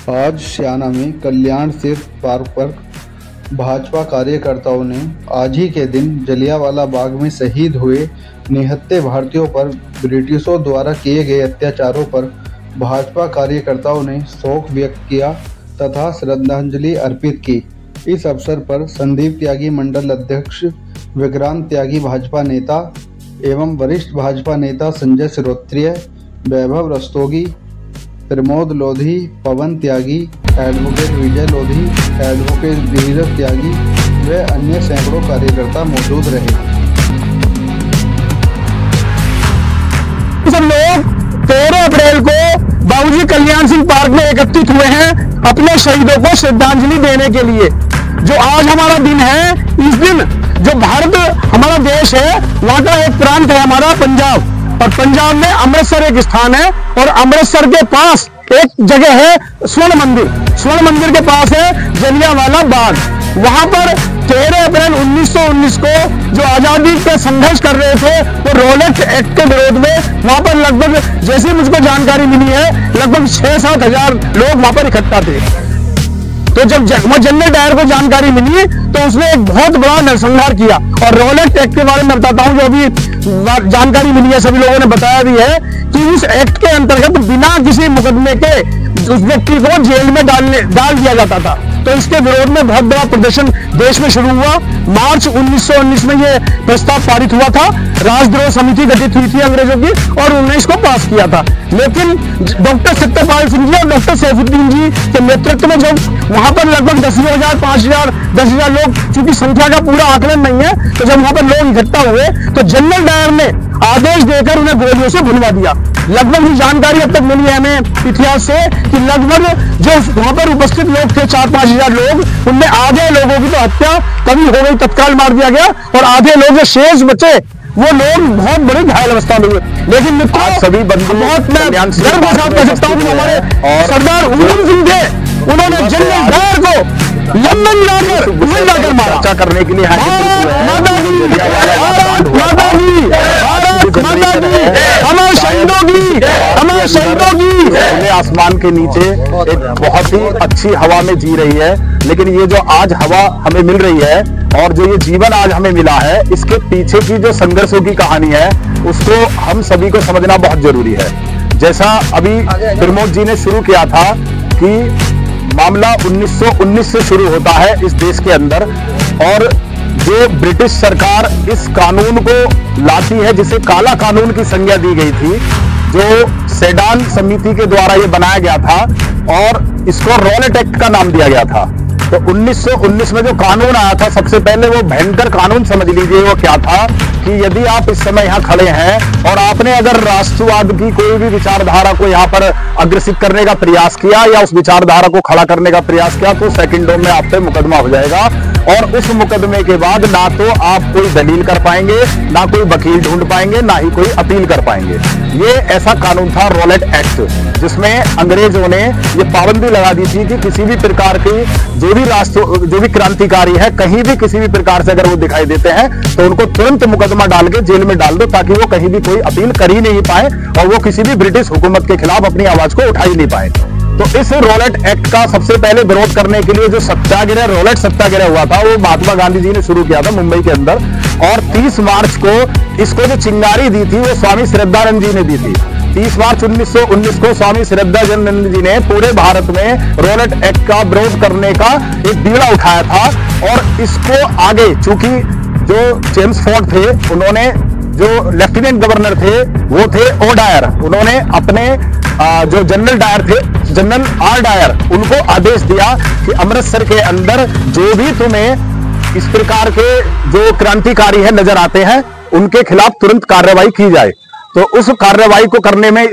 आज स्याना में कल्याण तीर्थ पार्क पर भाजपा कार्यकर्ताओं ने आज ही के दिन जलियांवाला बाग में शहीद हुए निहत्थे भारतीयों पर ब्रिटिशों द्वारा किए गए अत्याचारों पर भाजपा कार्यकर्ताओं ने शोक व्यक्त किया तथा श्रद्धांजलि अर्पित की। इस अवसर पर संदीप त्यागी मंडल अध्यक्ष, विक्रांत त्यागी भाजपा नेता एवं वरिष्ठ भाजपा नेता संजय श्रोत्रिय, वैभव रस्तोगी, प्रमोद लोधी, पवन त्यागी, एडवोकेट विजय लोधी, एडवोकेट धीरज त्यागी व अन्य सैकड़ों कार्यकर्ता मौजूद रहे। सब लोग 13 अप्रैल को बाबूजी कल्याण सिंह पार्क में एकत्रित हुए हैं अपने शहीदों को श्रद्धांजलि देने के लिए। जो आज हमारा दिन है, इस दिन जो भारत हमारा देश है, वहां का एक प्रांत है हमारा पंजाब, और पंजाब में अमृतसर एक स्थान है, और अमृतसर के पास एक जगह है स्वर्ण मंदिर। स्वर्ण मंदिर के पास है जलियांवाला बाग। वहां पर 13 अप्रैल 1919 को जो आजादी का संघर्ष कर रहे थे, वो रॉलेट एक्ट के विरोध में वहां पर लगभग, जैसे मुझको जानकारी मिली है, लगभग 6-7 हजार लोग वहां पर इकट्ठा थे। तो जब जनरल डायर को जानकारी मिली तो उसने एक बहुत बड़ा नरसंहार किया। और रॉलेट एक्ट के बारे में बताता हूं, जो अभी जानकारी मिली है, सभी लोगों ने बताया भी है कि इस एक्ट के अंतर्गत बिना किसी मुकदमे के उस व्यक्ति को जेल में डाल दिया जाता था। तो इसके विरोध में बहुत बड़ा प्रदर्शन देश में शुरू हुआ। मार्च 1919 में ये प्रस्ताव पारित हुआ था। राजद्रोह समिति गठित हुई थी अंग्रेजों की, और उन्होंने इसको पास किया था। लेकिन डॉक्टर सत्यपाल सिंह जी और डॉक्टर सैफुद्दीन जी के नेतृत्व में जब वहां पर लगभग 10,000, 5,000, 10,000 लोग, चूंकि संख्या का पूरा आकलन नहीं है, तो जब वहां पर लोग इकट्ठा हुए तो जनरल डायर ने आदेश देकर उन्हें गोलियों से भुनवा दिया। लगभग जानकारी अब तक मिली है हमें इतिहास से कि लगभग जो वहां पर उपस्थित लोग थे 4-5 हजार लोग, उनमें आधे लोगों की तो हत्या तभी हो गई, तत्काल मार दिया गया, और आधे लोग जो शेष बचे वो लोग बहुत बड़ी घायल अवस्था में हुए। लेकिन मित्रों, सभी बंधु बहुत मैं गर्व के साथ कह सकता हूँ कि हमारे सरदार उधम सिंह थे, उन्होंने जनरल डायर को लंदन जाकर मारा। चर्चा करने के लिए आसमान के नीचे एक बहुत ही अच्छी हवा में जी रही है। लेकिन ये जो आज हवा हमें मिल रही है और जो ये जीवन आज हमें मिला है, इसके पीछे की जो संघर्षों की कहानी है, उसको हम सभी को समझना बहुत जरूरी है। जैसा अभी प्रमोद जी ने शुरू किया था कि मामला 1919 से शुरू होता है इस देश के अंदर, और जो ब्रिटिश सरकार इस कानून को लाती है, जिसे काला कानून की संज्ञा दी गई थी, जो सेडान समिति के द्वारा ये बनाया गया था, और इसको रॉलेट एक्ट का नाम दिया गया था। तो 1919 में जो कानून आया था, सबसे पहले वो भयंकर कानून समझ लीजिए वो क्या था कि यदि आप इस समय यहाँ खड़े हैं और आपने अगर राष्ट्रवाद की कोई भी विचारधारा को यहाँ पर अग्रसित करने का प्रयास किया या उस विचारधारा को खड़ा करने का प्रयास किया, तो सेकंडों में आप पे मुकदमा हो जाएगा। और उस मुकदमे के बाद ना तो आप कोई दलील कर पाएंगे, ना कोई वकील ढूंढ पाएंगे, ना ही कोई अपील कर पाएंगे। ये ऐसा कानून था रॉलेट एक्ट, जिसमें अंग्रेजों ने ये पाबंदी लगा दी थी कि किसी भी प्रकार की जो भी क्रांतिकारी है, कहीं भी किसी भी प्रकार से अगर वो दिखाई देते हैं तो उनको तुरंत मुकदमा डाल के जेल में डाल दो, ताकि वो कहीं भी कोई अपील कर ही नहीं पाए और वो किसी भी ब्रिटिश हुकूमत के खिलाफ अपनी आवाज को उठा ही नहीं पाए। तो इस रॉलेट एक्ट का सबसे पहले विरोध करने के लिए जो सत्याग्रह, रॉलेट सत्याग्रह हुआ था, वो महात्मा गांधी जी ने शुरू किया था मुंबई के अंदर। और 30 मार्च को इसको जो चिंगारी दी थी, वो स्वामी श्रद्धानंद जी ने दी थी। 30 मार्च 1919 को स्वामी श्रद्धानंद जी ने पूरे भारत में रॉलेट एक्ट का विरोध करने का एक बीड़ा उठाया था। और इसको आगे, चूंकि जो जेम्स फोर्ड थे, उन्होंने, जो लेफ्टिनेंट गवर्नर थे, वो थे ओ डायर, उन्होंने अपने जो जनरल डायर थे, जनरल आर डायर, उनको आदेश दिया कि अमृतसर के अंदर जो भी तुम्हें इस प्रकार के जो क्रांतिकारी है नजर आते हैं, उनके खिलाफ तुरंत कार्रवाई की जाए। तो उस कार्रवाई को करने में